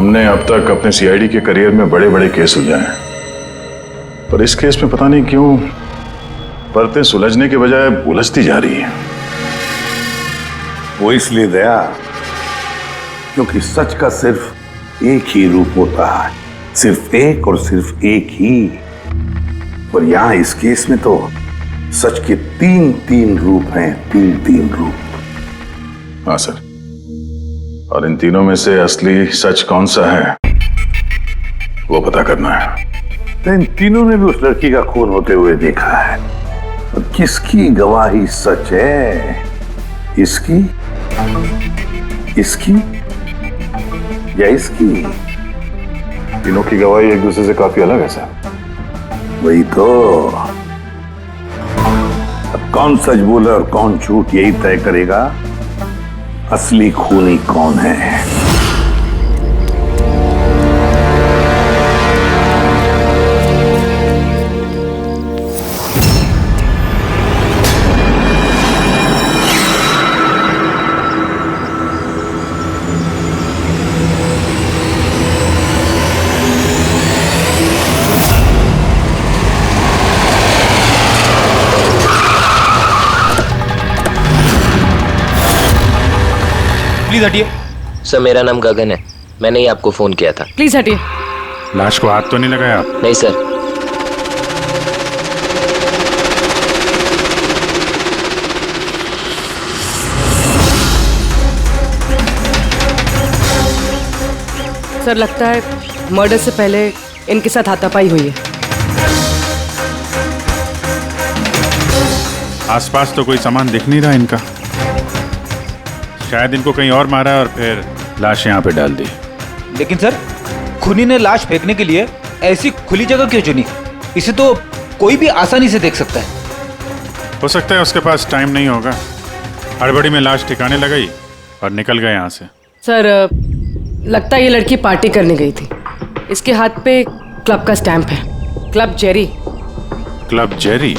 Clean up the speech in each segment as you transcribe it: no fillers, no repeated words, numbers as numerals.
हमने अब तक अपने सीआईडी के करियर में बड़े बड़े केस सुलझाए हैं, पर इस केस में पता नहीं क्यों परतें सुलझने के बजाय उलझती जा रही है। वो इसलिए दया क्योंकि सच का सिर्फ एक ही रूप होता है, सिर्फ एक और सिर्फ एक ही। पर यहां इस केस में तो सच के तीन तीन रूप हैं, तीन तीन रूप। हाँ सर, और इन तीनों में से असली सच कौन सा है वो पता करना है। तो इन तीनों ने भी उस लड़की का खून होते हुए देखा है, और किसकी गवाही सच है? इसकी, इसकी या इसकी? तीनों की गवाही एक दूसरे से काफी अलग है सर। वही तो। अब कौन सच बोला और कौन झूठ यही तय करेगा असली खूनी कौन है। प्लीज हटिए। सर मेरा नाम गगन है, मैंने ही आपको फोन किया था। प्लीज हटिए। लाश को हाथ तो नहीं लगाया आप? नहीं सर। सर लगता है मर्डर से पहले इनके साथ हाथापाई हुई है। आसपास तो कोई सामान दिख नहीं रहा इनका, शायद इनको कहीं और मारा और फिर लाश यहाँ पे डाल दी। लेकिन सर, खूनी ने लाश फेंकने के लिए ऐसी खुली जगह क्यों चुनी? इसे तो कोई भी आसानी से देख सकता है। हो सकता है उसके पास टाइम नहीं होगा, हड़बड़ी में लाश ठिकाने लगाई और निकल गए यहाँ से। सर लगता है ये लड़की पार्टी करने गई थी। इसके हाथ पे क्लब का स्टैंप है, क्लब जेरी। Club Jerry?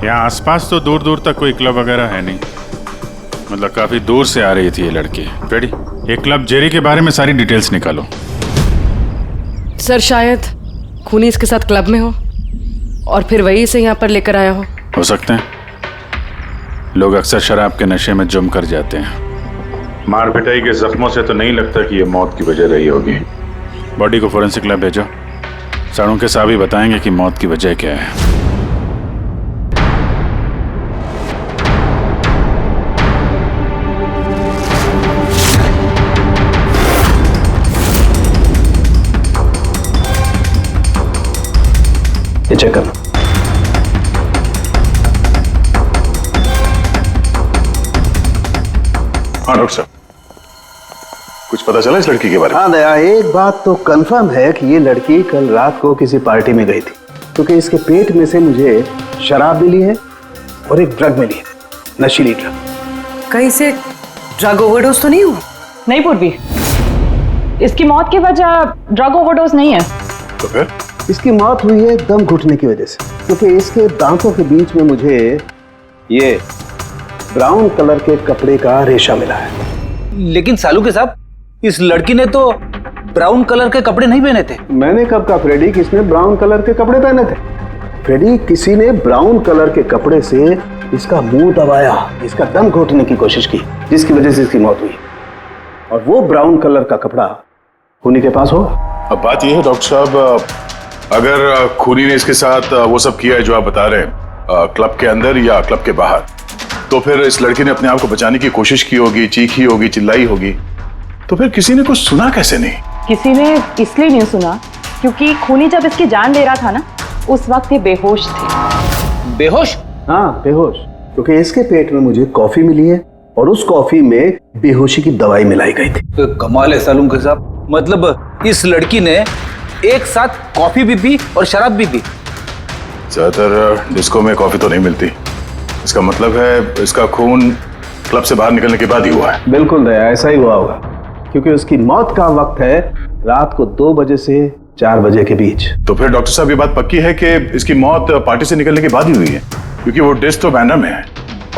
यहाँ आसपास तो दूर दूर तक कोई क्लब वगैरह है नहीं, मतलब काफी दूर से आ रही थी ये लड़की। रेडी, ये क्लब जेरी के बारे में सारी डिटेल्स निकालो। सर शायद खूनी इसके साथ क्लब में हो और फिर वही इसे यहाँ पर लेकर आया हो सकते हैं। लोग अक्सर शराब के नशे में जम कर जाते हैं। मार पिटाई के जख्मों से तो नहीं लगता कि ये मौत की वजह रही होगी। बॉडी को फोरेंसिक लैब भेजो, साड़ों के साहब ही बताएंगे कि मौत की वजह क्या है। ये चेक करना। हाँ डॉक्टर साहब, कुछ पता चला इस लड़की के बारे में? हाँ दया, एक बात तो कंफर्म है कि ये लड़की कल रात को किसी पार्टी में गई थी, क्योंकि इसके पेट में से मुझे शराब मिली है और एक ड्रग मिली है, नशीली ड्रग। कहीं से ड्रग ओवरडोज तो नहीं हुआ? नहीं पूर्वी, इसकी मौत की वजह ड्रग ओवरडोज नहीं है। तो फिर? इसकी मौत हुई है दम घुटने की वजह से, क्योंकि इसके दांतों के बीच में मुझे ये ब्राउन कलर के कपड़े का रेशा मिला है। लेकिन सालू के साहब, इस लड़की ने तो ब्राउन कलर के कपड़े नहीं पहने थे। मैंने कब कहा फ्रेडी किसने ब्राउन कलर के कपड़े पहने थे? फ्रेडी, किसी ने ब्राउन कलर के कपड़े से इसका मुंह दबाया, इसका दम घोटने की कोशिश की, जिसकी वजह से इसकी मौत हुई। और वो ब्राउन कलर का कपड़ा खूनी के पास होगा। अब बात यह है डॉक्टर साहब, अगर खूनी ने इसके साथ वो सब किया है जो आप बता रहे हैं, क्लब के अंदर या क्लब के बाहर, तो फिर इस लड़की ने अपने आप को बचाने की कोशिश की होगी, चीखी होगी, चिल्लाई होगी, तो फिर किसी ने कुछ सुना कैसे नहीं? किसी ने इसलिए नहीं सुना क्योंकि खूनी जब इसकी जान ले रहा था ना, उस वक्त ये बेहोश थे। बेहोश? हाँ बेहोश, क्योंकि इसके पेट में मुझे कॉफी मिली है और उस कॉफी में बेहोशी की दवाई मिलाई गई थी। तो कमाल है सालू के साहब, मतलब इस लड़की ने एक साथ कॉफी भी पी और शराब भी पी। ज्यादातर डिस्को में कॉफी तो नहीं मिलती, इसका मतलब है इसका खून क्लब से बाहर निकलने के बाद ही हुआ है। बिल्कुल दया, ऐसा ही हुआ होगा, क्योंकि उसकी मौत का वक्त है रात को 2 बजे से 4 बजे के बीच। तो फिर डॉक्टर साहब ये बात पक्की है कि इसकी मौत पार्टी से निकलने के बाद ही हुई है, क्योंकि वो डिस्क तो बैंड्रा में है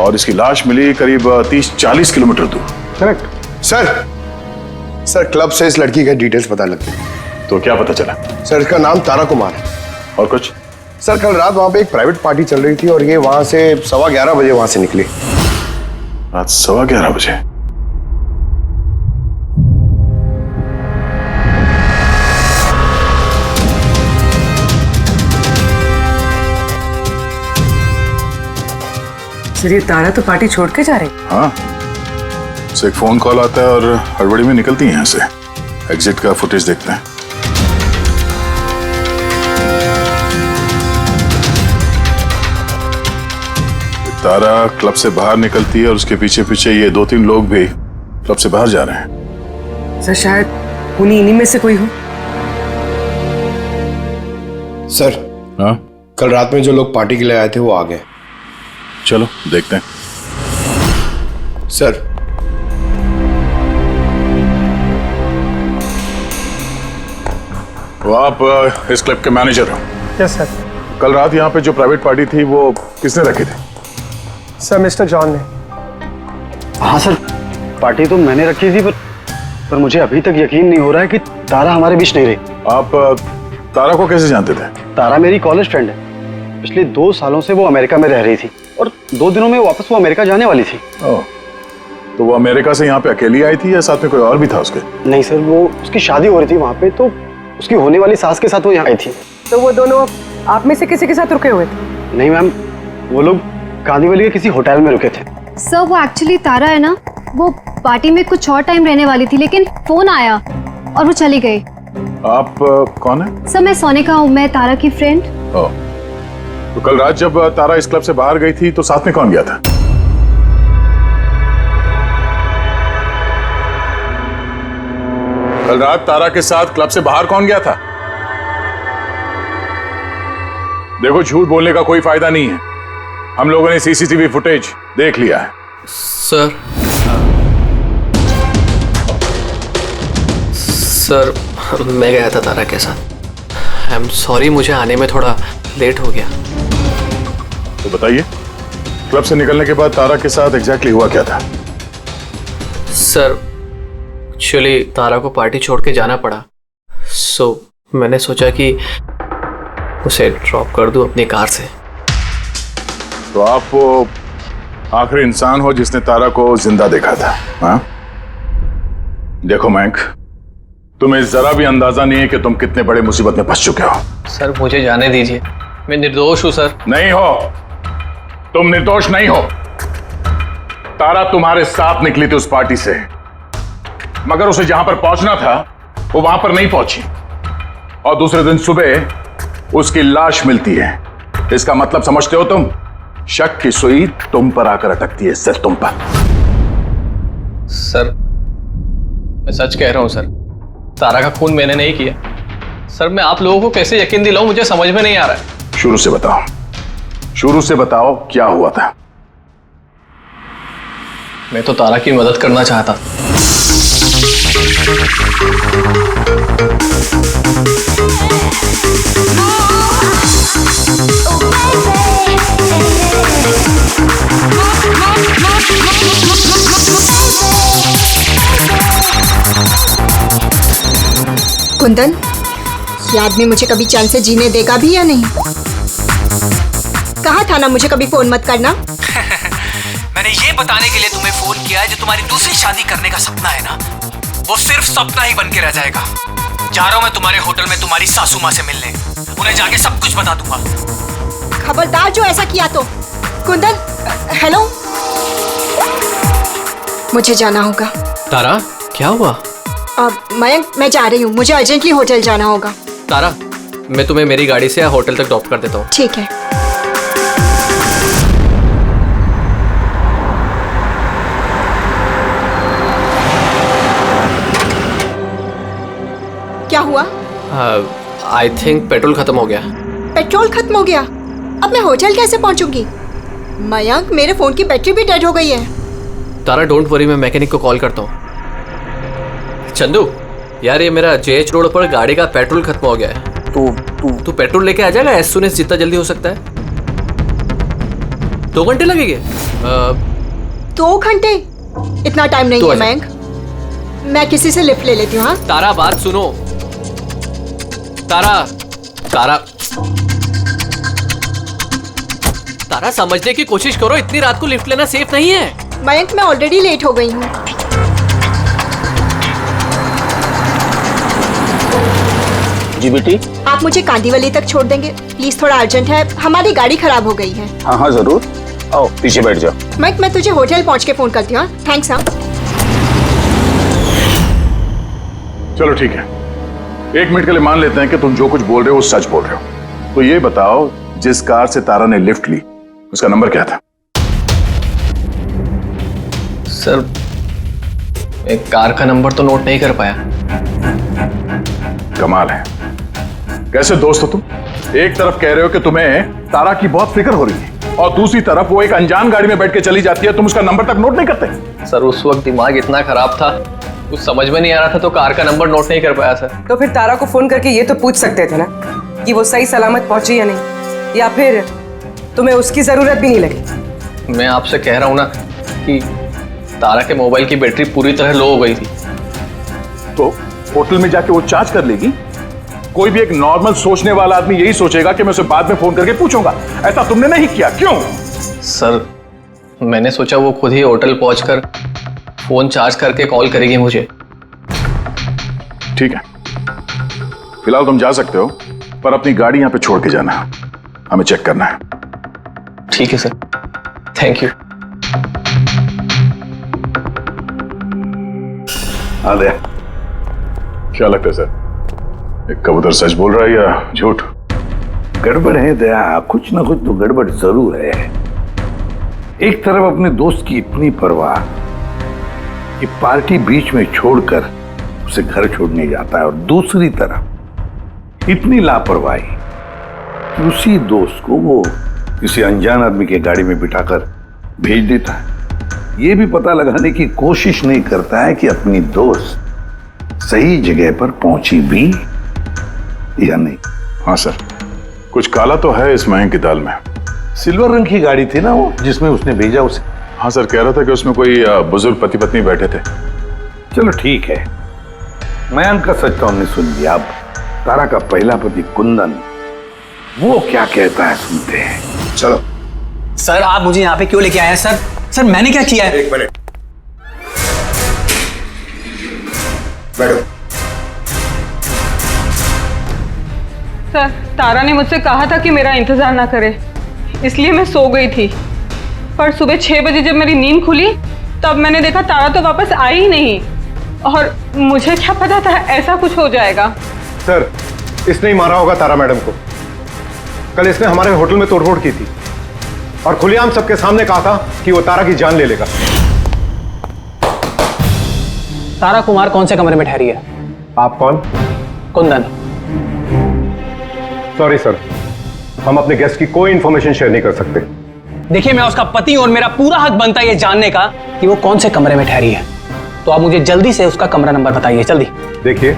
और इसकी लाश मिली करीब 30-40 किलोमीटर दूर। करेक्ट। सर क्लब से इस लड़की के डिटेल्स पता लगते। तो क्या पता चला? सर इसका नाम तारा कुमार है। और कुछ? सर कल रात वहां पे एक प्राइवेट पार्टी चल रही थी और ये वहां से 11:15 बजे वहां से निकली। रात 11:15 बजे? सर ये तारा तो पार्टी छोड़ के जा रही। हाँ, उसे एक फोन कॉल आता है और हड़बड़ी में निकलती है यहाँ से। एग्जिट का फुटेज देखते हैं। तारा क्लब से बाहर निकलती है और उसके पीछे पीछे ये 2-3 लोग भी क्लब से बाहर जा रहे हैं। सर शायद उन्हीं इन्हीं में से कोई हो। सर हाँ, कल रात में जो लोग पार्टी के लिए आए थे वो आ गए। चलो देखते हैं। सर तो आप इस क्लब के मैनेजर हो? Yes sir. कल रात यहाँ पे जो प्राइवेट पार्टी थी वो किसने रखी थी? सर मिस्टर जॉन ने। हाँ सर, पार्टी तो मैंने रखी थी पर मुझे अभी तक यकीन नहीं हो रहा है कि तारा हमारे बीच नहीं रही। आप तारा को कैसे जानते थे? तारा मेरी कॉलेज फ्रेंड है। पिछले 2 सालों से वो अमेरिका में रह रही थी और 2 दिनों में वापस वो अमेरिका जाने वाली थी। ओह, तो वो अमेरिका से यहाँ पे अकेली आई थी या साथ में कोई और भी था उसके? नहीं सर, वो उसकी शादी हो रही थी वहाँ पे, तो उसकी होने वाली सास के साथ वो यहाँ आई थी। तो वो दोनों आप में से किसी के साथ रुके हुए थे? नहीं मैम, वो लोग कांदीवली के किसी होटल में रुके थे। सर वो एक्चुअली तारा है ना, वो पार्टी में कुछ और टाइम रहने वाली थी लेकिन फोन आया और वो चली गई। आप कौन है? सर मैं सोनिका हूँ, मैं तारा की फ्रेंड। ओह, तो कल रात जब तारा इस क्लब से बाहर गई थी तो साथ में कौन गया था? कल रात तारा के साथ क्लब से बाहर कौन गया था? देखो झूठ बोलने का कोई फायदा नहीं है। हम लोगों ने सीसीटीवी फुटेज देख लिया है। सर मैं गया था तारा के साथ। आई एम सॉरी, मुझे आने में थोड़ा लेट हो गया। तो बताइए, क्लब से निकलने के बाद तारा के साथ एग्जैक्टली हुआ क्या था? सर एक्चुअली तारा को पार्टी छोड़ के जाना पड़ा, सो मैंने सोचा कि उसे ड्रॉप कर दूं अपनी कार से। तो आप वो आखिरी इंसान हो जिसने तारा को जिंदा देखा था? हाँ? देखो मयंक, तुम्हें जरा भी अंदाजा नहीं है कि तुम कितने बड़े मुसीबत में फंस चुके हो। सर मुझे जाने दीजिए, मैं निर्दोष हूं सर। नहीं हो, तुम निर्दोष नहीं हो। तारा तुम्हारे साथ निकली थी उस पार्टी से, मगर उसे जहां पर पहुंचना था वो वहां पर नहीं पहुंची और दूसरे दिन सुबह उसकी लाश मिलती है। इसका मतलब समझते हो तुम? शक की सुई तुम पर आकर अटकती है, सिर्फ तुम पर। सर मैं सच कह रहा हूं सर, तारा का खून मैंने नहीं किया। सर मैं आप लोगों को कैसे यकीन दिलाऊं, मुझे समझ में नहीं आ रहा है। शुरू से बताओ, शुरू से बताओ क्या हुआ था? मैं तो तारा की मदद करना चाहता। कुंदन, ये आदमी मुझे कभी चैन से जीने देगा भी या नहीं? कहा था ना मुझे कभी फोन मत करना। मैंने ये बताने के लिए तुम्हें फोन किया है, जो तुम्हारी दूसरी शादी करने का सपना है ना, वो सिर्फ सपना ही बन के रह जाएगा। जा रहा हूं मैं तुम्हारे होटल में तुम्हारी सासू माँ से मिलने, उन्हें जाके सब कुछ बता दूंगा। खबरदार जो ऐसा किया तो। कुंदन, हेलो, मुझे जाना होगा। तारा क्या हुआ? मयंक, मैं जा रही हूँ, मुझे अर्जेंटली होटल जाना होगा। तारा मैं तुम्हें मेरी गाड़ी से होटल तक ड्रॉप कर देता हूँ। ठीक है। क्या हुआ? आई थिंक पेट्रोल खत्म हो गया। पेट्रोल खत्म हो गया? अब मैं होटल कैसे पहुंचूंगी? मयंक, मेरे फोन की बैटरी भी डेड हो गई है। तारा डोंट वरी, मैं मैकेनिक को कॉल करता हूँ। चंदू यार, ये मेरा जेएच रोड पर गाड़ी का पेट्रोल खत्म हो गया है। तू पेट्रोल लेके आ जाएगा एज सून एज जितना जल्दी हो सकता है। 2 घंटे लगेंगे? 2 घंटे? इतना टाइम नहीं है मयंक। मैं किसी से लिफ्ट ले लेती हूँ। हाँ तारा बात सुनो। तारा तारा तारा समझने की कोशिश करो, इतनी रात को लिफ्ट लेना सेफ नहीं है। मयंक, मैं ऑलरेडी लेट हो गई हूँ। जी बेटी। आप मुझे कांदीवली तक छोड़ देंगे प्लीज? थोड़ा अर्जेंट है, हमारी गाड़ी खराब हो गई है। हाँ हाँ जरूर, आओ पीछे बैठ जाओ। मयंक, मैं तुझे होटल पहुँच के फोन करती हूँ। थैंक्स। हाँ चलो ठीक है, 1 मिनट के लिए मान लेते हैं कि तुम जो कुछ बोल रहे हो वो सच बोल रहे हो। तो ये बताओ, जिस कार से तारा ने लिफ्ट ली उसका नंबर क्या था? सर, एक कार का नंबर तो नोट नहीं कर पाया। कमाल है, कैसे दोस्त हो तुम? एक तरफ कह रहे हो कि तुम्हें तारा की बहुत फिक्र हो रही है और दूसरी तरफ वो एक अनजान गाड़ी में बैठ के चली जाती है, तुम उसका नंबर तक नोट नहीं करते। सर, उस वक्त दिमाग इतना खराब था, कुछ समझ में नहीं आ रहा था, तो कार का नंबर नोट नहीं कर पाया सर। तो फिर तारा को फोन करके ये तो पूछ सकते थे ना कि वो सही सलामत पहुंची या नहीं, या फिर तुम्हें उसकी जरूरत भी नहीं लगी। मैं आपसे कह रहा हूँ ना कि तारा के मोबाइल की बैटरी पूरी तरह लो हो गई थी। तो होटल में जाके वो चार्ज कर लेगी। कोई भी एक नॉर्मल सोचने वाला आदमी यही सोचेगा कि मैं उसे बाद में फोन करके पूछूंगा। ऐसा तुमने नहीं किया, क्यों? सर, मैंने सोचा वो खुद ही होटल पहुंचकर फोन चार्ज करके कॉल करेगी मुझे। ठीक है, फिलहाल तुम जा सकते हो, पर अपनी गाड़ी यहां पे छोड़ के जाना, हमें चेक करना है। ठीक है सर, थैंक यू। अरे क्या लगता है सर, एक कबूतर सच बोल रहा है या झूठ? गड़बड़ है दया, कुछ ना कुछ तो गड़बड़ जरूर है। एक तरफ अपने दोस्त की इतनी परवाह कि पार्टी बीच में छोड़कर उसे घर छोड़ने जाता है, और दूसरी तरफ इतनी लापरवाही कि उसी दोस्त को वो किसी अनजान आदमी के गाड़ी में बिठाकर भेज देता है। ये भी पता लगाने की कोशिश नहीं करता है कि अपनी दोस्त सही जगह पर पहुंची भी या नहीं। हाँ सर, कुछ काला तो है इस मयंक की दाल में। सिल्वर रंग की गाड़ी थी ना वो जिसमें उसने भेजा उसे। हाँ सर, कह रहा था कि उसमें कोई बुजुर्ग पति पत्नी बैठे थे। चलो ठीक है, मयंक का सच तो हमने सुन लिया। अब तारा का पहला पति कुंदन, वो क्या कहता है सुनते हैं। चलो। सर, आप मुझे यहाँ पे क्यों लेके आए हैं सर? सर, मैंने क्या किया है? 1 मिनट बैठो। सर, तारा ने मुझसे कहा था कि मेरा इंतजार ना करे, इसलिए मैं सो गई थी। पर सुबह 6 बजे जब मेरी नींद खुली तब मैंने देखा तारा तो वापस आई ही नहीं, और मुझे क्या पता था ऐसा कुछ हो जाएगा। सर, इसने ही मारा होगा तारा मैडम को। कल इसने हमारे होटल में तोड़फोड़ की थी और खुलेआम सबके सामने कहा था कि वो तारा की जान ले लेगा। तारा कुमार कौन से कमरे में ठहरी है? आप कौन? कुंदन। सॉरी सर, हम अपने गेस्ट की कोई इंफॉर्मेशन शेयर नहीं कर सकते। देखिए, मैं उसका पति हूं और मेरा पूरा हक बनता है ये जानने का कि वो कौन से कमरे में ठहरी है। तो आप मुझे जल्दी से उसका कमरा नंबर बताइए, जल्दी। देखिए,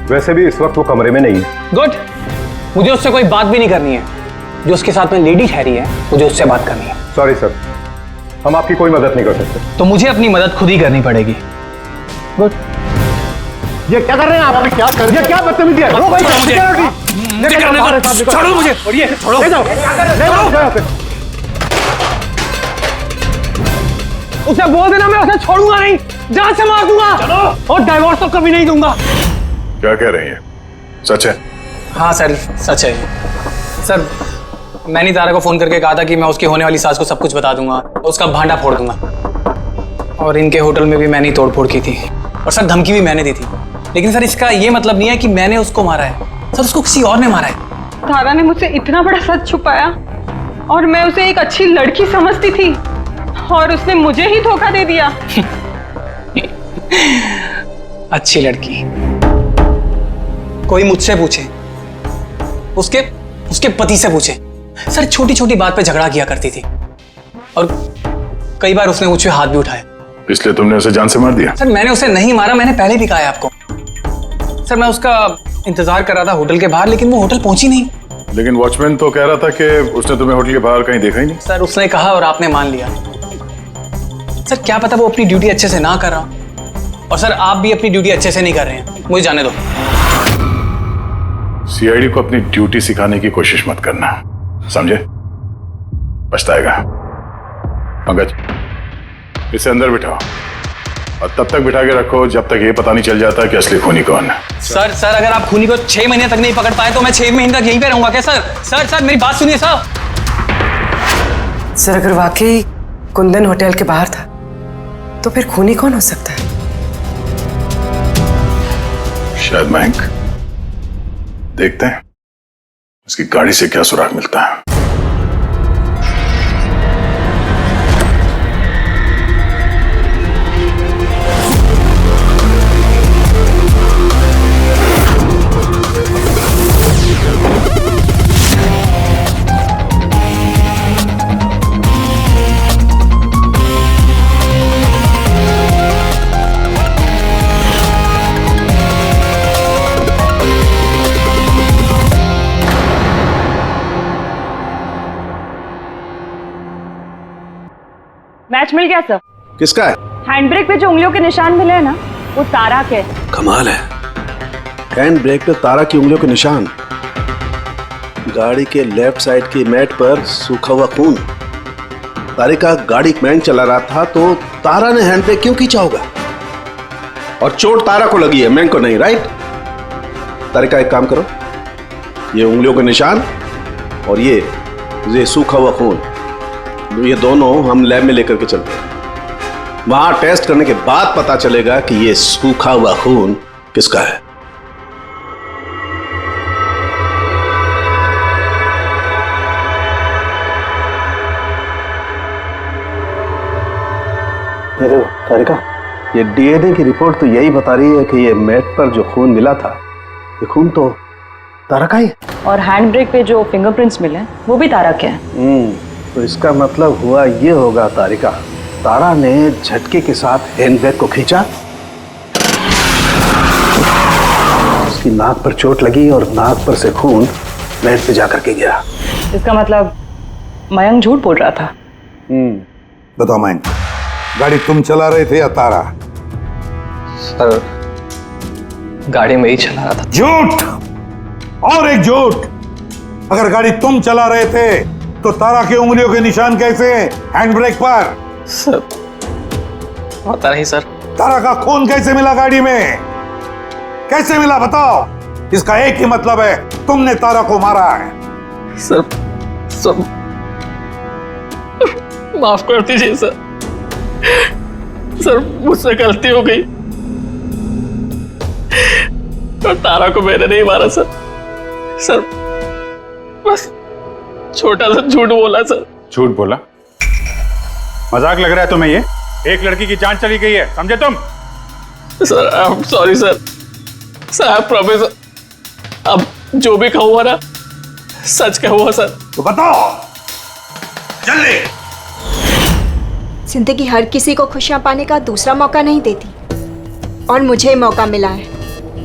वैसे भी इस वक्त वो कमरे में नहीं है। गुड, मुझे उससे कोई बात भी नहीं करनी है। जो उसके साथ में लेडी ठहरी है मुझे उससे बात करनी है। सॉरी सर, हम आपकी कोई मदद नहीं कर सकते। तो मुझे अपनी मदद खुद ही करनी पड़ेगी। गुड। ये क्या कर रहे हैं आप? क्या कर रहे हैं? ये क्या बदतमीजी है? छोड़ो भाई, छोड़ो मुझे, छोड़ो। ले जाओ। उसे बोल देना मैं उसे छोड़ूंगा नहीं, जान से मार दूंगा। चलो। और डाइवोर्स तो कभी नहीं दूंगा। क्या कह रही है, सच है? हाँ सर, सच है। सर, मैंने तारा को फोन करके कहा था कि मैं उसकी होने वाली सास को सब कुछ बता दूंगा, उसका भांडा फोड़ दूंगा। और इनके होटल में भी मैंने ही तोड़फोड़ की थी, और सर धमकी भी मैंने दी थी। लेकिन सर, इसका ये मतलब नहीं है कि मैंने उसको मारा है। सर, उसको किसी और ने मारा है। तारा ने मुझसे इतना बड़ा सच छुपाया और मैं उसे एक अच्छी लड़की समझती थी, और उसने मुझे ही धोखा दे दिया। अच्छी लड़की? कोई मुझसे पूछे, उसके पति से पूछे। सर, छोटी छोटी बात पे झगड़ा किया करती थी, और कई बार उसने मुझ पे हाथ भी उठाया। इसलिए तुमने उसे जान से मार दिया? सर, मैंने उसे नहीं मारा, मैंने पहले भी कहा है आपको। सर, मैं उसका इंतजार कर रहा था होटल के बाहर, लेकिन वो होटल पहुंची नहीं। लेकिन वॉचमैन तो कह रहा था कि उसने तुम्हें होटल के बाहर कहीं देखा ही नहीं। सर, उसने कहा और आपने मान लिया। सर, क्या पता वो अपनी ड्यूटी अच्छे से ना कर रहा, और सर आप भी अपनी ड्यूटी अच्छे से नहीं कर रहे हैं, मुझे जाने दो। सीआईडी को अपनी ड्यूटी सिखाने की कोशिश मत करना, समझे? पछताएगा। पंकज, इसे अंदर बिठाओ और तब तक बिठा के रखो जब तक ये पता नहीं चल जाता कि असली खूनी कौन है। सर अगर आप खूनी को 6 महीने तक नहीं पकड़ पाए तो मैं 6 महीने तक यहीं पे रहूंगा क्या सर? मेरी बात सुनिए सर। सर अगर वाकई कुंदन होटल के बाहर था तो फिर खूनी कौन हो सकता है? शायद मयंक। देखते हैं उसकी गाड़ी से क्या सुराग मिलता है। मैच मिल गया सर। किसका है? हैंड ब्रेक पे जो उंगलियों के निशान मिले हैं ना, वो तारा के। कमाल है, हैंड ब्रेक पे तारा की उंगलियों के निशान, गाड़ी के लेफ्ट साइड की मैट पर सूखा हुआ खून। तारिका गाड़ी मैंग चला रहा था तो तारा ने हैंड ब्रेक क्यों खींचा होगा? और चोट तारा को लगी है, मैंग को नहीं, राइट? तारिका एक काम करो, ये उंगलियों के निशान और ये सूखा हुआ खून, ये दोनों हम लैब में लेकर के चलते हैं। वहां टेस्ट करने के बाद पता चलेगा कि ये सूखा हुआ खून किसका है। देखो तारिका, ये डीएनए की रिपोर्ट तो यही बता रही है कि ये मैट पर जो खून मिला था, ये खून तो तारा का ही है। और हैंड ब्रेक पे जो फिंगरप्रिंट्स मिले वो भी तारा के हैं। तो इसका मतलब हुआ ये होगा तारिका, तारा ने झटके के साथ हैंड ब्रेक को खींचा, उसकी नाक पर चोट लगी और नाक पर से खून मैट पे जाकर के गिरा। इसका मतलब मयंक झूठ बोल रहा था। बताओ मयंक, गाड़ी तुम चला रहे थे या तारा? सर गाड़ी में ही चला रहा था। झूठ और एक झूठ। अगर गाड़ी तुम चला रहे थे तो तारा की उंगलियों के निशान कैसे हैंड ब्रेक पर? सर पता नहीं सर। तारा का खून कैसे मिला गाड़ी में? कैसे मिला बताओ? इसका एक ही मतलब है, तुमने तारा को मारा है। सर माफ कर दीजिए सर। सर मुझसे गलती हो गई और तारा को मैंने नहीं मारा सर। बस छोटा सा झूठ बोला सर। झूठ बोला? मजाक लग रहा है तुम्हें? ये एक लड़की की जान चली गई है, समझे तुम? Sir I am sorry sir. Sir I promise, अब जो भी कहूँगा ना सच कहूँगा सर। तो बताओ जल्दी। जिंदगी हर किसी को खुशियां पाने का दूसरा मौका नहीं देती, और मुझे मौका मिला है,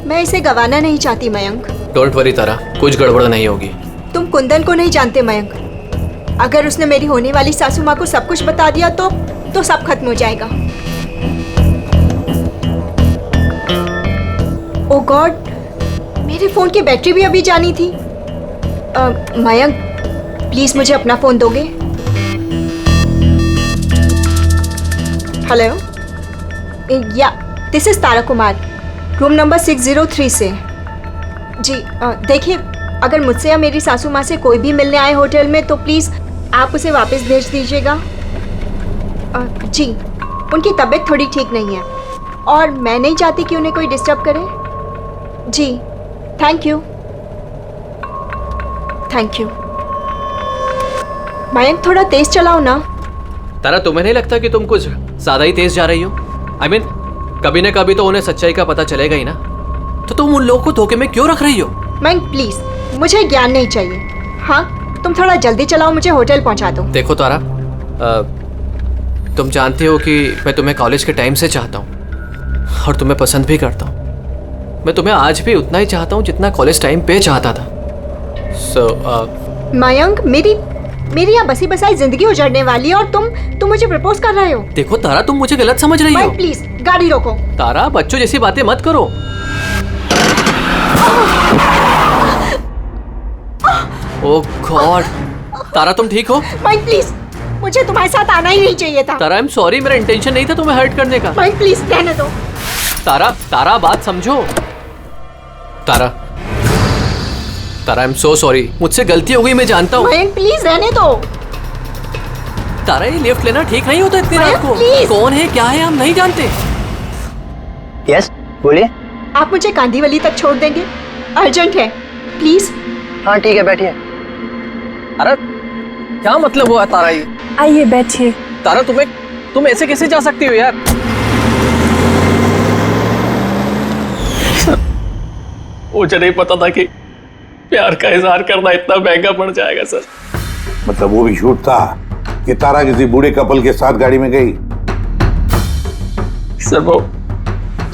मैं इसे गंवाना नहीं चाहती मयंक। डोंट वरी तारा, कुछ गड़बड़ नहीं होगी। तुम कुंदन को नहीं जानते मयंक। अगर उसने मेरी होने वाली सासू माँ को सब कुछ बता दिया तो सब खत्म हो जाएगा। ओ गॉड, मेरे फोन की बैटरी भी अभी जानी थी। मयंक प्लीज मुझे अपना फोन दोगे? हेलो, या this is Tara Kumar, room number 603 से। जी देखिए, अगर मुझसे या मेरी सासू माँ से कोई भी मिलने आए होटल में तो प्लीज़ आप उसे वापस भेज दीजिएगा। जी, उनकी तबीयत थोड़ी ठीक नहीं है और मैं नहीं चाहती कि उन्हें कोई डिस्टर्ब करे। जी थैंक यू। मयंक थोड़ा तेज चलाओ ना। तारा तुम्हें नहीं लगता कि तुम कुछ ज्यादा ही तेज जा रही हो? I mean, कभी ना कभी तो उन्हें सच्चाई का पता चलेगा ही ना, तो तुम उन लोगों को धोखे में क्यों रख रही हो? मयंक प्लीज, मुझे ज्ञान नहीं चाहिए। हाँ, तुम थोड़ा जल्दी चलाओ, मुझे होटल पहुंचा दो। देखो तारा, तुम जानती हो कि मैं तुम्हें कॉलेज के टाइम से चाहता हूँ और तुम्हें पसंद भी करता हूँ। मैं तुम्हें आज भी उतना ही चाहता हूँ जितना कॉलेज टाइम पे चाहता था। मयंक, मेरी यहाँ बसी बसाई जिंदगी उजड़ने वाली है और तुम मुझे प्रपोज कर रहे हो। देखो तारा, तुम मुझे गलत समझ रही हो। प्लीज गाड़ी रोको। तारा, बच्चों जैसी बातें मत करो। ओह गॉड। तारा, तुम ठीक हो? माइक प्लीज, मुझे तुम्हारे साथ आना ही नहीं चाहिए था। तारा, आई एम सॉरी, मेरा इंटेंशन नहीं था तुम्हें हर्ट करने का। माइक प्लीज रहने दो। तारा बात समझो। तारा, आई एम सो सॉरी, मुझसे गलती हो गई, मैं जानता हूँ। मयंक प्लीज रहने दो। तारा, ये लिफ्ट लेना ठीक नहीं होता इतनी रात को। कौन है, क्या है, हम नहीं जानते। यस, बोलिए। आप मुझे कांदीवली तक छोड़ देंगे? अर्जेंट है, प्लीज। हाँ ठीक है, बैठिए। अरे क्या मतलब हुआ तारा ये? आइए बैठिए। तारा, तुम ऐसे कैसे जा सकती हो यार? मुझे नहीं पता था कि प्यार का इजहार करना इतना महंगा पड़ जाएगा सर। मतलब वो भी झूठ था कि तारा किसी बूढ़े कपल के साथ गाड़ी में गई? सर वो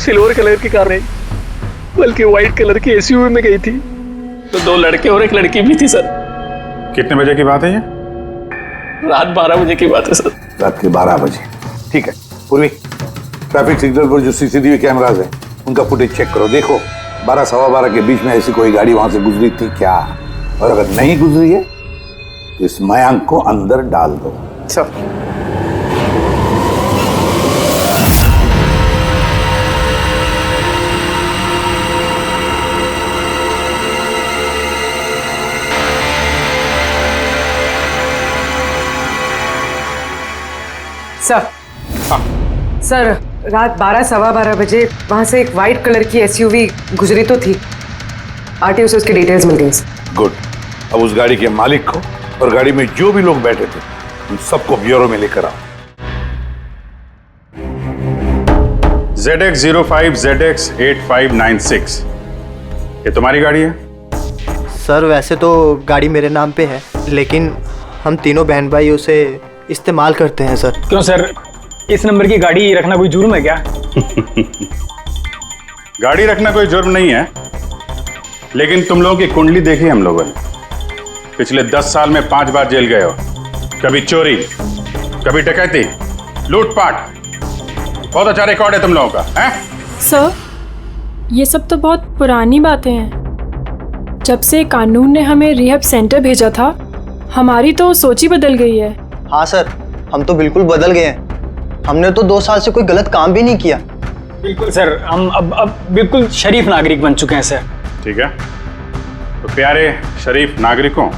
सिल्वर कलर की कार नहीं बल्कि व्हाइट कलर की एसयूवी में गई थी। तो 2 लड़के और 1 लड़की भी थी सर। कितने बजे की बात है ये? रात 12 बजे की बात है सर। रात के 12 बजे, ठीक है। पूर्वी, ट्रैफिक सिग्नल पर जो सीसीटीवी कैमराज हैं उनका फुटेज चेक करो। देखो 12 सवा 12 के बीच में ऐसी कोई गाड़ी वहां से गुजरी थी क्या? और अगर नहीं गुजरी है तो इस मयंक को अंदर डाल दो। सर। सर, रात 12 सवा 12 बजे वहां से एक वाइट कलर की एसयूवी गुजरी तो थी। आरटीओ से उसकी डिटेल्स मिल गई। गुड। अब उस गाड़ी के मालिक को और गाड़ी में जो भी लोग बैठे थे उन सबको ब्यूरो में लेकर आओ। ZX05 ZX8596 ये तुम्हारी गाड़ी है? सर वैसे तो गाड़ी मेरे नाम पे है, लेकिन हम तीनों बहन भाई उसे इस्तेमाल करते हैं सर। क्यों सर, इस नंबर की गाड़ी रखना कोई जुर्म है क्या? गाड़ी रखना कोई जुर्म नहीं है, लेकिन तुम लोगों की कुंडली देखी हम लोगों ने। पिछले 10 साल में 5 बार जेल गए हो। कभी चोरी, कभी डकैती, लूटपाट। बहुत अच्छा रिकॉर्ड है तुम लोगों का, हैं? सर, ये सब तो बहुत पुरानी बातें हैं। जब से कानून ने हमें रिहैब सेंटर भेजा था, हमारी तो सोच ही बदल गई है। हाँ सर, हम तो बिल्कुल बदल गए हैं। हमने तो 2 साल से कोई गलत काम भी नहीं किया। बिल्कुल सर, हम अब बिल्कुल शरीफ नागरिक बन चुके हैं सर। ठीक है, तो प्यारे शरीफ नागरिकों,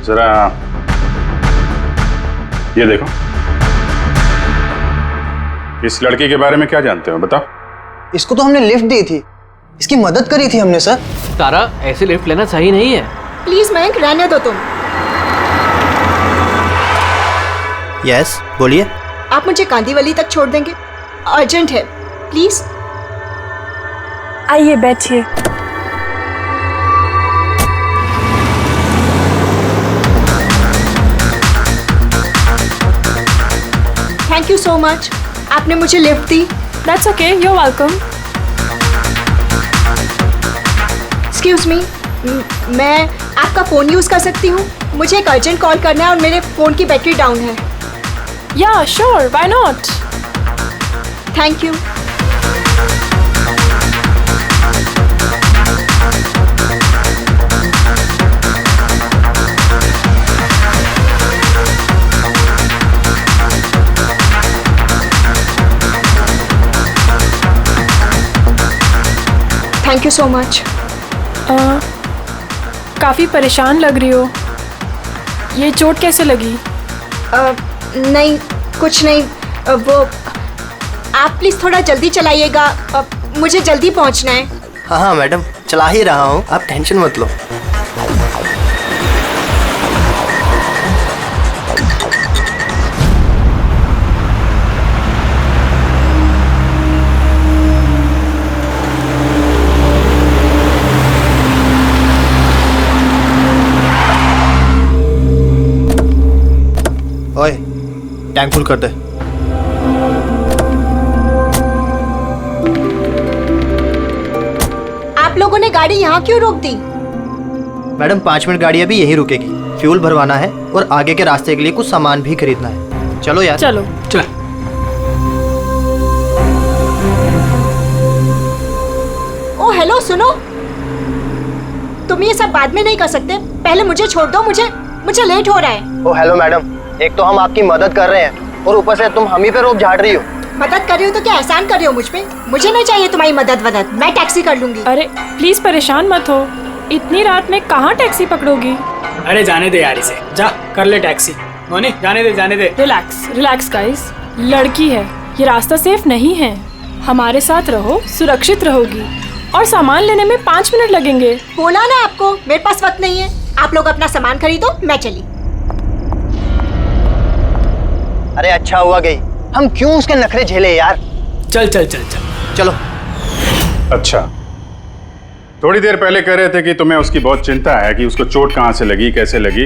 जरा ये देखो। इस लड़की के बारे में क्या जानते हो, बताओ। इसको तो हमने लिफ्ट दी थी, इसकी मदद करी थी हमने सर। तारा, ऐसे लिफ्ट लेना सही नहीं है। प्लीज मयंक रहने दो तुम। यस, बोलिए। आप मुझे कांदीवली तक छोड़ देंगे? अर्जेंट है, प्लीज। आइए बैठिए। थैंक यू सो मच, आपने मुझे लिफ्ट दी। That's okay, you are welcome. Excuse me, मैं आपका फोन यूज कर सकती हूँ? मुझे एक अर्जेंट कॉल करना है और मेरे फोन की बैटरी डाउन है। Yeah, sure, why not? Thank you. Thank you so much. काफ़ी परेशान लग रही हो। ये चोट कैसे लगी? नहीं, कुछ नहीं। वो आप प्लीज थोड़ा जल्दी चलाइएगा, मुझे जल्दी पहुंचना है। हाँ हाँ मैडम, चला ही रहा हूँ, आप टेंशन मत लो। ओए, टैंक फुल कर दे। आप लोगों ने गाड़ी यहाँ क्यों रोक दी? मैडम 5 मिनट गाड़ी अभी यहीं रुकेगी, फ्यूल भरवाना है और आगे के रास्ते के लिए कुछ सामान भी खरीदना है। चलो यार। चलो चल। ओ हेलो, सुनो, तुम ये सब बाद में नहीं कर सकते, पहले मुझे छोड़ दो, मुझे लेट हो रहा है। ओ हेलो मैडम, एक तो हम आपकी मदद कर रहे हैं और ऊपर से तुम हम ही पे रोक झाड़ रही हो। मदद कर रही हो तो क्या एहसान कर रही हो मुझ पे? मुझे नहीं चाहिए तुम्हारी मदद, मैं टैक्सी कर लूंगी। अरे प्लीज परेशान मत हो, इतनी रात में कहाँ टैक्सी पकड़ोगी? अरे जाने दे यार इसे, जा कर ले टैक्सी। मोनी जाने दे। रिलैक्स गाइस, लड़की है, ये रास्ता सेफ नहीं है। हमारे साथ रहो, सुरक्षित रहोगी। और सामान लेने में 5 मिनट लगेंगे। बोला ना आपको, मेरे पास वक्त नहीं है। आप लोग अपना सामान खरीदो, मैं चली। अरे अच्छा हुआ गई, हम क्यों उसके नखरे झेले यार। चल चलो। अच्छा, थोड़ी देर पहले कह रहे थे कि तुम्हें उसकी बहुत चिंता है कि उसको चोट कहाँ से लगी, कैसे लगी,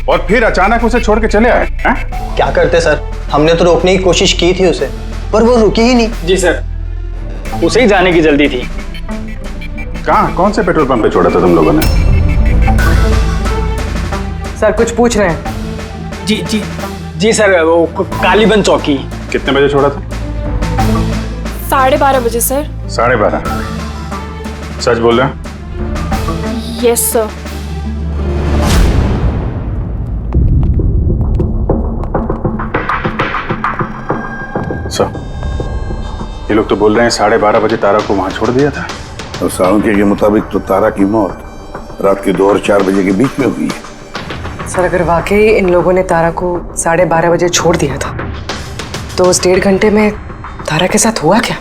और फिर अचानक उसे छोड़ के चले आए हैं? क्या करते सर, हमने तो रोकने की कोशिश की थी उसे, पर वो रुकी ही नहीं। जी सर, उसे ही जाने की जल्दी थी। कहाँ, कौन से पेट्रोल पंप पे छोड़ा था तुम लोगों ने? सर कुछ पूछ रहे हैं। जी सर, वो कालीबंद चौकी। कितने बजे छोड़ा था? 12:30 बजे सर। 12:30? सच बोल रहे हैं? Yes sir. सर, ये लोग तो बोल रहे हैं 12:30 बजे तारा को वहां छोड़ दिया था। और साळुंखे के मुताबिक तो तारा की मौत रात के 2 और 4 बजे के बीच में हुई है। सर अगर वाकई इन लोगों ने तारा को 12:30 बजे छोड़ दिया था, तो उस 1.5 घंटे में तारा के साथ हुआ क्या?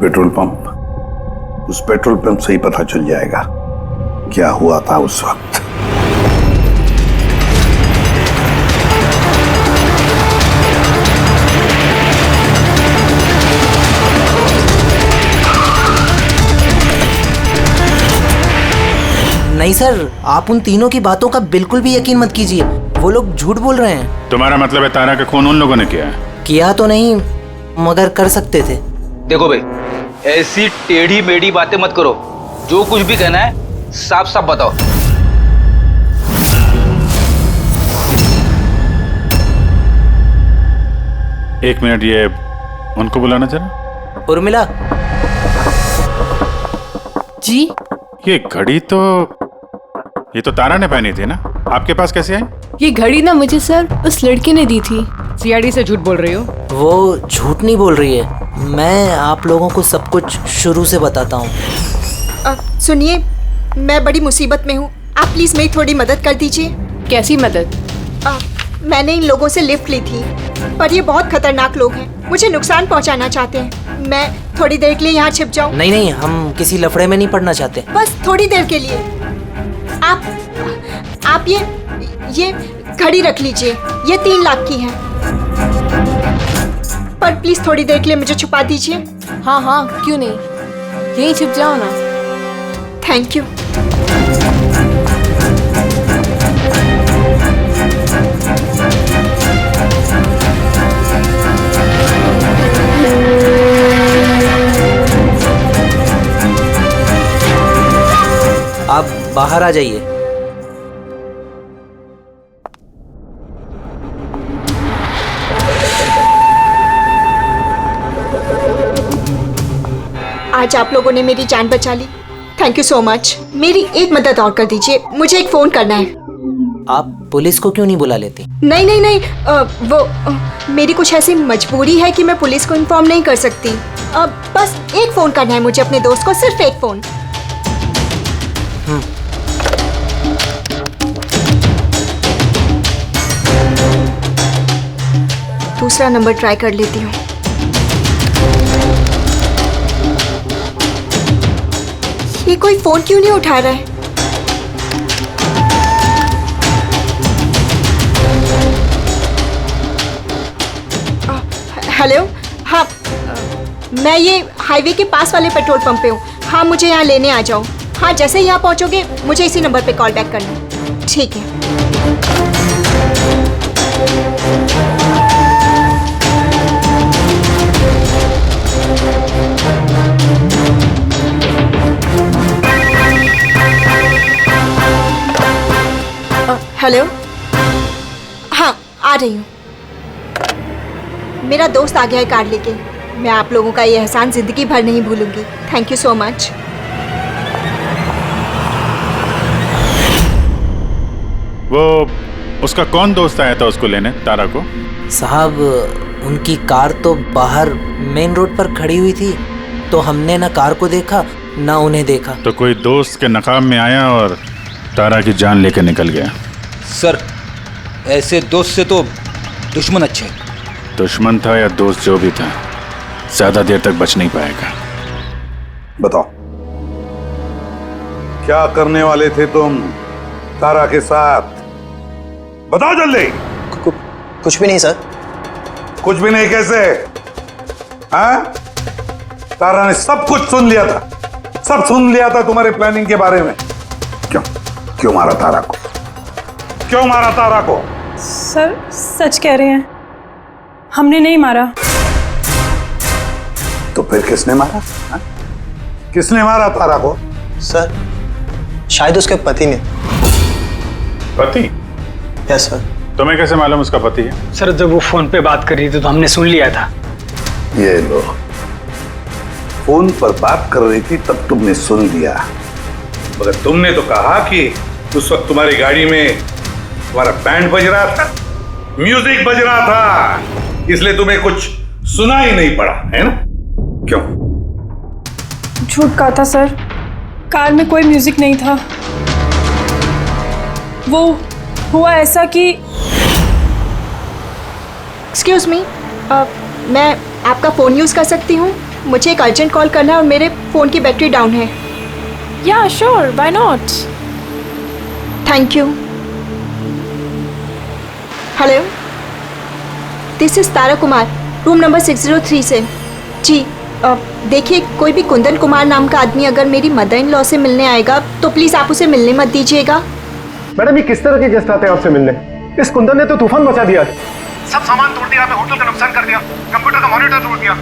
पेट्रोल पंप, उस पेट्रोल पंप से ही पता चल जाएगा क्या हुआ था उस वक्त। नहीं सर, आप उन तीनों की बातों का बिल्कुल भी यकीन मत कीजिए, वो लोग झूठ बोल रहे हैं। तुम्हारा मतलब है तारा का खून उन लोगों ने किया है? किया तो नहीं, मगर कर सकते थे। देखो भाई, ऐसी टेढ़ी मेढ़ी बातें मत करो, जो कुछ भी कहना है साफ साफ बताओ। एक मिनट, ये उनको बुलाना जरा। उर्मिला जी। ये घड़ी तो, ये तो तारा ने पहनी थी ना, आपके पास कैसे आई? ये घड़ी ना मुझे सर उस लड़के ने दी थी। सीआईडी से झूठ बोल रही हो? वो झूठ नहीं बोल रही है, मैं आप लोगों को सब कुछ शुरू से बताता हूँ। सुनिए, मैं बड़ी मुसीबत में हूँ, आप प्लीज मेरी थोड़ी मदद कर दीजिए। कैसी मदद? मैंने इन लोगों से लिफ्ट ली थी, पर ये बहुत खतरनाक लोग हैं, मुझे नुकसान पहुंचाना चाहते हैं। मैं थोड़ी देर के लिए यहाँ छिप जाऊँ? नहीं, हम किसी लफड़े में नहीं पड़ना चाहते। बस थोड़ी देर के लिए। आप ये घड़ी रख लीजिए, ये 3 लाख की है, पर प्लीज थोड़ी देर के लिए मुझे छुपा दीजिए। हाँ, क्यों नहीं, यहीं छिप जाओ ना। Thank you. आप बाहर आ जाइए। आज आप लोगों ने मेरी जान बचा ली, थैंक यू सो मच। मेरी एक मदद और कर दीजिए, मुझे एक फोन करना है। आप पुलिस को क्यों नहीं बुला लेती? नहीं, मेरी कुछ ऐसी मजबूरी है कि मैं पुलिस को इन्फॉर्म नहीं कर सकती। बस एक फोन करना है मुझे अपने दोस्त को, सिर्फ एक फोन। दूसरा नंबर ट्राई कर लेती हूँ। ये कोई फोन क्यों नहीं उठा रहा है? हेलो, हाँ, मैं ये हाईवे के पास वाले पेट्रोल पंप पे हूँ। हाँ, मुझे यहाँ लेने आ जाओ। हाँ, जैसे ही यहाँ पहुँचोगे मुझे इसी नंबर पे कॉल बैक करना। ठीक है। हेलो, हाँ आ रही हूँ। मेरा दोस्त आ गया है कार लेके। मैं आप लोगों का ये एहसान जिंदगी भर नहीं भूलूंगी। Thank you so much. वो उसका कौन दोस्त आया था उसको लेने, तारा को? साहब उनकी कार तो बाहर मेन रोड पर खड़ी हुई थी, तो हमने ना कार को देखा ना उन्हें देखा। तो कोई दोस्त के नकाब में आया और तारा की जान लेकर निकल गया। सर ऐसे दोस्त से तो दुश्मन अच्छे। दुश्मन था या दोस्त, जो भी था, ज्यादा देर तक बच नहीं पाएगा। बताओ क्या करने वाले थे तुम तारा के साथ? बताओ जल्दी। कुछ भी नहीं सर। कुछ भी नहीं कैसे? हाँ? तारा ने सब कुछ सुन लिया था, सब सुन लिया था तुम्हारे प्लानिंग के बारे में। क्यों मारा तारा को? क्यों मारा तारा को? सर सच कह रहे हैं, हमने नहीं मारा। तो फिर किसने मारा? हा? किसने मारा तारा को? सर शायद उसके पति ने। पति? Yes sir. तुम्हें कैसे मालूम उसका पति है? सर जब वो फोन पे बात कर रही थी तो हमने सुन लिया था। ये लो, फोन पर बात कर रही थी तब तुमने सुन लिया, मगर तुमने तो कहा कि उस वक्त तुम्हारी गाड़ी में तुम्हारा बैंड बज रहा था, म्यूजिक बज रहा था, इसलिए तुम्हें कुछ सुना ही नहीं पड़ा, है ना? क्यों? झूठ कहा था सर, कार में कोई म्यूजिक नहीं था। वो हुआ ऐसा कि एक्सक्यूज मी, मैं आपका फ़ोन यूज़ कर सकती हूँ? मुझे एक अर्जेंट कॉल करना है और मेरे फ़ोन की बैटरी डाउन है। या sure, why not. Thank you. Hello, this is Tara Kumar, room number 603 से। जी देखिए, कोई भी कुंदन कुमार नाम का आदमी अगर मेरी मदर इन लॉ से मिलने आएगा तो प्लीज़ आप उसे मिलने मत दीजिएगा। मैडम ये किस तरह के गेस्ट आते हैं आपसे मिलने? इस कुंदन ने तो तूफान मचा दिया, सब सामान तोड़ दिया, होटल का नुकसान कर दिया, कंप्यूटर का मॉनिटर तोड़ दिया,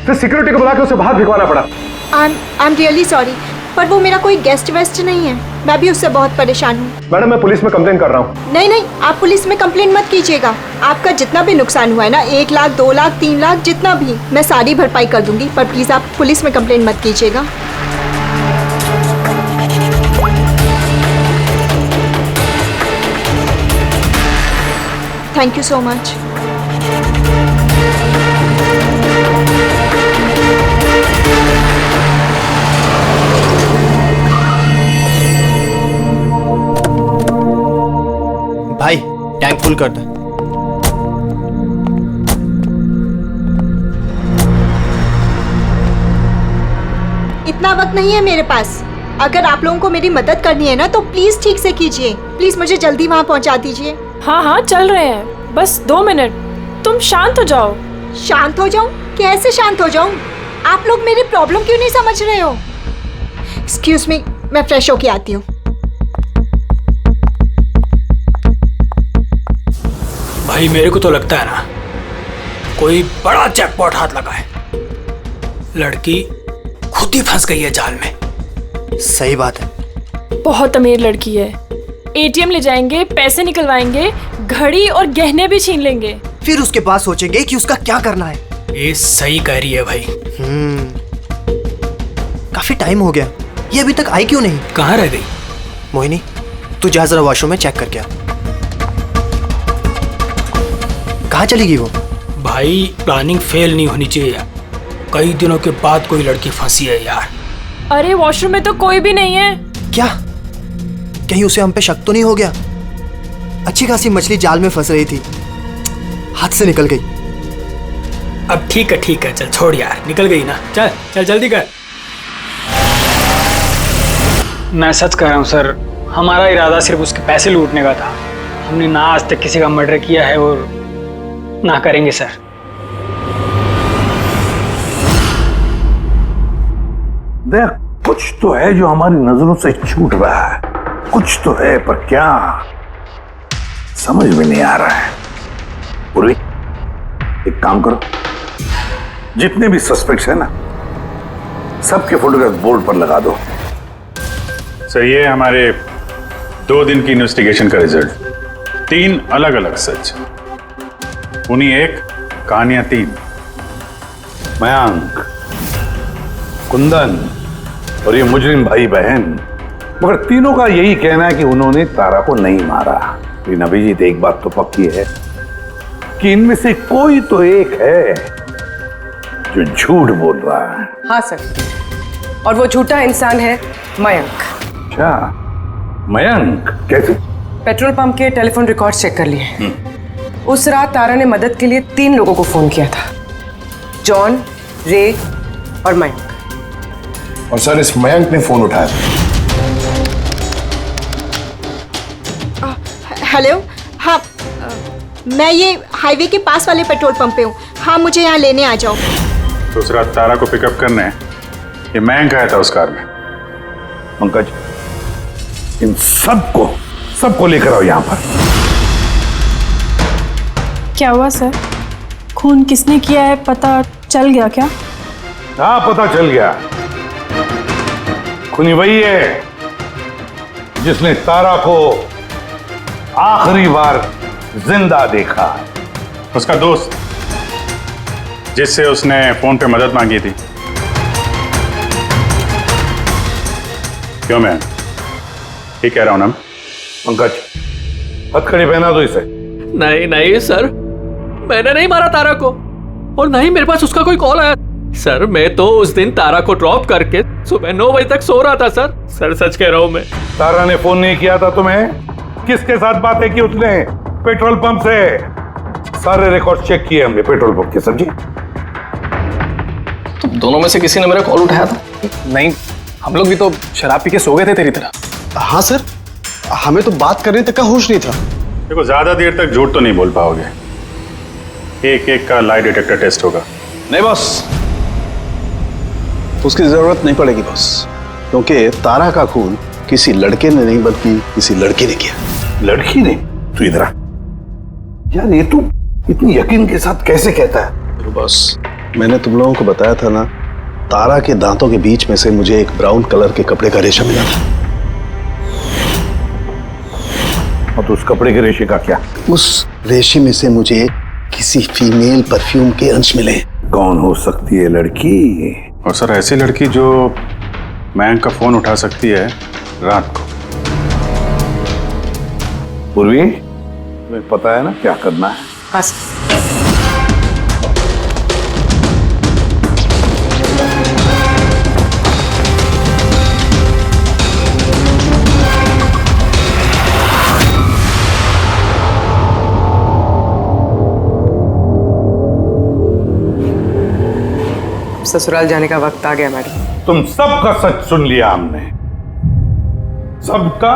फिर सिक्योरिटी को बुला के उसे बाहर भिगवाना पड़ा। आई एम रियली सॉरी, पर वो मेरा कोई गेस्ट वेस्ट नहीं है। मैं भी उससे बहुत परेशान हूँ। मैडम मैं पुलिस में कंप्लेन कर रहा हूँ। नहीं नहीं, आप पुलिस में कंप्लेन मत कीजिएगा। आपका जितना भी नुकसान हुआ है ना, 1 लाख 2 लाख 3 लाख जितना भी, मैं सारी भरपाई कर दूंगी, पर प्लीज आप पुलिस में कंप्लेन मत कीजिएगा। Thank you so much. भाई टैंक फुल कर दे। इतना वक्त नहीं है मेरे पास। अगर आप लोगों को मेरी मदद करनी है ना तो प्लीज ठीक से कीजिए। प्लीज मुझे जल्दी वहाँ पहुँचा दीजिए। हाँ हाँ चल रहे हैं, बस 2 मिनट। तुम शांत हो जाओ। शांत हो जाऊं? कैसे शांत हो जाऊं? आप लोग मेरी प्रॉब्लम क्यों नहीं समझ रहे हो? एक्सक्यूज मी, मैं फ्रेश होके आती हूँ। भाई मेरे को तो लगता है ना कोई बड़ा जैकपॉट हाथ लगा है। लड़की खुद ही फंस गई है जाल में। सही बात है। बहुत अमीर लड़की है। एटीएम ले जाएंगे, पैसे निकलवाएंगे, घड़ी और गहने भी छीन लेंगे। फिर उसके पास सोचेंगे कि उसका क्या करना है। ये सही कह रही है भाई। काफी टाइम हो गया, ये अभी तक आई क्यों नहीं? कहाँ रह गई? मोहिनी तू जा जरा वॉशरूम में चेक करके आ। कहाँ चली गई वो? भाई प्लानिंग फेल नहीं होनी चाहिए। कई दिनों के बाद कोई लड़की फंसी है यार। अरे वॉशरूम में तो कोई भी नहीं है। क्या कहीं उसे हम पे शक तो नहीं हो गया? अच्छी खासी मछली जाल में फंस रही थी, हाथ से निकल गई। अब ठीक है चल छोड़ यार, निकल गई ना। चल चल जल्दी कर। मैं सच कह रहा हूँ सर, हमारा इरादा सिर्फ उसके पैसे लूटने का था। हमने ना आज तक किसी का मर्डर किया है और ना करेंगे सर। देख कुछ तो है जो हमारी नजरों से छूट रहा है, कुछ तो है, पर क्या समझ में नहीं आ रहा है। पूर्वी एक काम करो, जितने भी सस्पेक्ट्स है ना सबके फोटोग्राफ बोर्ड पर लगा दो। सर ये हमारे 2 दिन की इन्वेस्टिगेशन का रिजल्ट। 3 अलग अलग सच, उन्हीं एक, कहानियां 3। मयंक, कुंदन और ये मुजरिम भाई बहन, मगर तीनों का यही कहना है कि उन्होंने तारा को नहीं मारा। लेकिन अभिजीत, एक बात तो पक्की है कि इनमें से कोई तो एक है जो झूठ बोल रहा है। हाँ सर, और वो झूठा इंसान है मयंक। अच्छा, मयंक कैसे? पेट्रोल पंप के टेलीफोन रिकॉर्ड चेक कर लिए। उस रात तारा ने मदद के लिए 3 लोगों को फोन किया था, जॉन, रे और मयंक। और सर, इस मयंक ने फोन उठाया। हेलो, हाँ, मैं ये हाईवे के पास वाले पेट्रोल पंप पे हूँ। हाँ, मुझे यहाँ लेने आ जाओ। तो उस रात तारा को पिकअप करने ये मयंक आया था उस कार में। पंकज, इन सबको लेकर आओ यहाँ पर। क्या हुआ सर? खून किसने किया है पता चल गया क्या? हाँ, पता चल गया। खूनी वही है जिसने तारा को आखिरी बार जिंदा देखा। उसका दोस्त, जिससे उसने फोन पे मदद मांगी थी। क्यों मैं ठीक कह रहा हूं ना? पंकज, हथकड़ी पहना दो इसे। नहीं नहीं सर, मैंने नहीं मारा तारा को, और नहीं मेरे पास उसका कोई कॉल आया। सर, मैं तो उस दिन तारा को ड्रॉप करके सुबह 9 बजे तक सो रहा था सर। सर, सच कह रहा हूं मैं। तारा ने फोन नहीं किया था तुम्हें? किसके साथ बातें की उसने? पेट्रोल पंप से। सारे रिकॉर्ड चेक किए हमने पेट्रोल पंप के। समझे? तो दोनों में से किसी ने मेरा कॉल उठाया था? नहीं, हम लोग भी तो शराब पी के सो गए थे तेरी तरह। हाँ सर, हमें तो बात करने तक का होश नहीं था। देखो, ज्यादा देर तक झूठ तो नहीं बोल पाओगे। एक एक का लाई डिटेक्टर टेस्ट होगा। नहीं बॉस, उसकी जरूरत नहीं पड़ेगी बॉस, क्योंकि तारा का खून किसी लड़के ने नहीं बल्कि किसी लड़की ने किया। लड़की ने? तू इधर आ यार, ये तू इतनी यकीन के साथ कैसे कहता है? तो बॉस, मैंने तुम लोगों को बताया था ना, तारा के दांतों के बीच में से मुझे एक ब्राउन कलर के कपड़े का रेशा मिला था। और तो उस कपड़े के रेशे का क्या? उस रेशे में से मुझे किसी फीमेल परफ्यूम के अंश मिले। कौन हो सकती है लड़की? और सर, ऐसी लड़की जो मयंक का फोन उठा सकती है रात को। पूर्वी, तुम्हें पता है ना क्या करना है? हाँ। ससुराल जाने का वक्त आ गया मैडम। तुम सबका सच सुन लिया हमने। सबका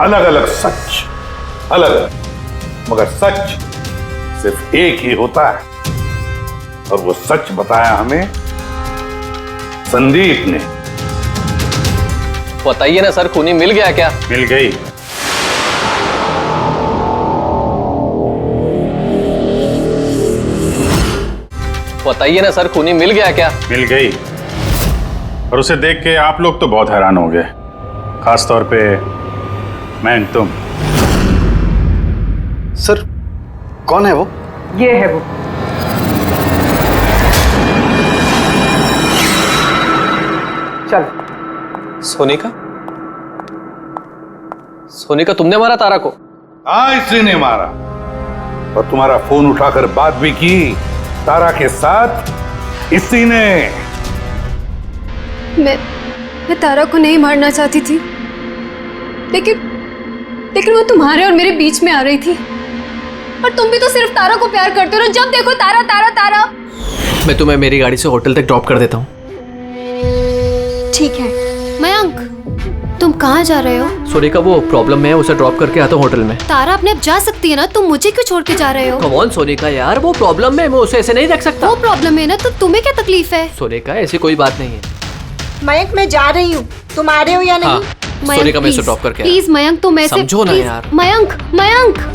अलग अलग सच, अलग अलग, मगर सच सिर्फ एक ही होता है, और वो सच बताया हमें संदीप ने। बताइए ना सर, खूनी मिल गया क्या? मिल गई। बताइए ना सर, खूनी मिल गया क्या? मिल गई। और उसे देख के आप लोग तो बहुत हैरान हो गए, खास तौर पे मैं, तुम। सर, कौन है वो? ये है वो। चल। सोनिका? सोनिका, तुमने मारा तारा को? हाँ, इसी ने मारा। और तुम्हारा फोन उठाकर बात भी की तारा के साथ इसी ने। मैं तारा को नहीं मारना चाहती थी, लेकिन वो तुम्हारे और मेरे बीच में आ रही थी। और तुम भी तो सिर्फ तारा को प्यार करते हो, जब देखो तारा तारा तारा। मैं तुम्हें मेरी गाड़ी से होटल तक ड्रॉप कर देता हूँ। ठीक है। मयंक, तुम कहाँ जा रहे हो? सोनिका, वो प्रॉब्लम में है, उसे ड्रॉप करके आता हूँ होटल में। तारा अपने आप जा सकती है ना, तुम मुझे क्यों छोड़ के जा रहे हो? कम ऑन सोनिका यार, वो प्रॉब्लम में, मैं उसे ऐसे नहीं रख सकता। वो प्रॉब्लम है ना, तो तुम्हें क्या तकलीफ है? सोनिका, ऐसी कोई बात नहीं है। मयंक, मैं जा रही हूँ, तुम आ रहे हो या नहीं? हाँ, सोनिका, मैं इसे ड्रॉप करके आया। प्लीज मयंक, तुम ऐसे समझो ना यार। मयंक, मयंक।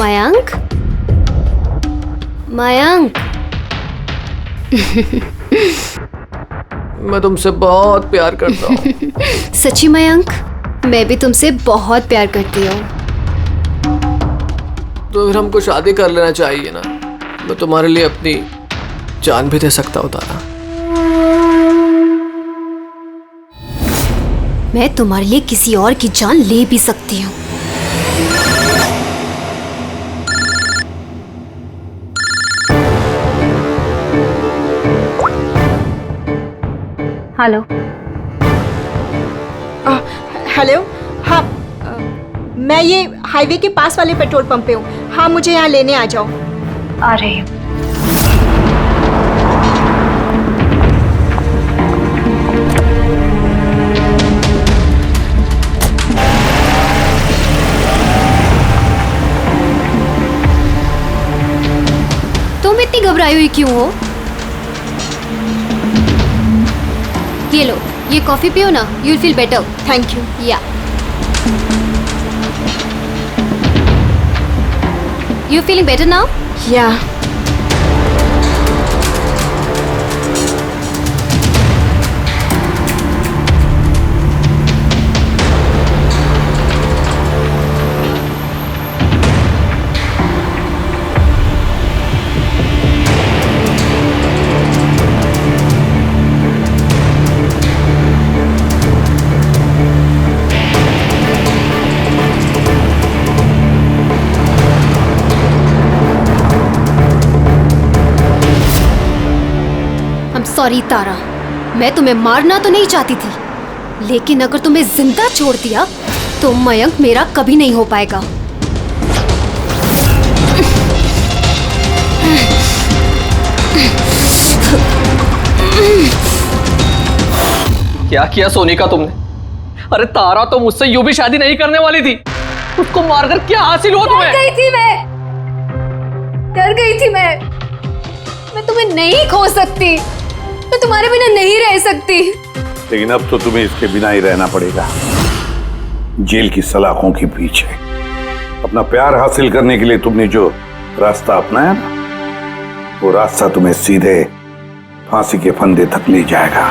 मयंक, मयंक। मैं तुमसे बहुत प्यार करता हूँ। सच्ची मयंक, मैं भी तुमसे बहुत प्यार करती हूँ। तो फिर हमको शादी कर लेना चाहिए ना। मैं तुम्हारे लिए अपनी जान भी दे सकता हूँ तारा। मैं तुम्हारे लिए किसी और की जान ले भी सकती हूँ। हेलो। हेलो। हाँ, मैं ये हाईवे के पास वाले पेट्रोल पंप पे हूँ। हाँ, मुझे यहाँ लेने आ जाओ। आ रही हूँ। तुम इतनी घबराई हुई क्यों हो? ये लो, ये कॉफी पियो ना, you will feel better. Thank you. या यू फीलिंग बेटर नाउ? या। सॉरी तारा, मैं तुम्हें मारना तो नहीं चाहती थी, लेकिन अगर तुम्हें जिंदा छोड़ दिया तो मयंक मेरा कभी नहीं हो पाएगा। क्या किया सोनिका तुमने? अरे तारा तो मुझसे यूं भी शादी नहीं करने वाली थी। उसको मारकर क्या हासिल हुआ तुम्हें? डर गई थी मैं तुम्हें नहीं खो सकती, मैं तुम्हारे बिना नहीं रह सकती। लेकिन अब तो तुम्हें इसके बिना ही रहना पड़ेगा, जेल की सलाखों के पीछे। अपना प्यार हासिल करने के लिए तुमने जो रास्ता अपनाया ना, वो रास्ता तुम्हें सीधे फांसी के फंदे तक ले जाएगा।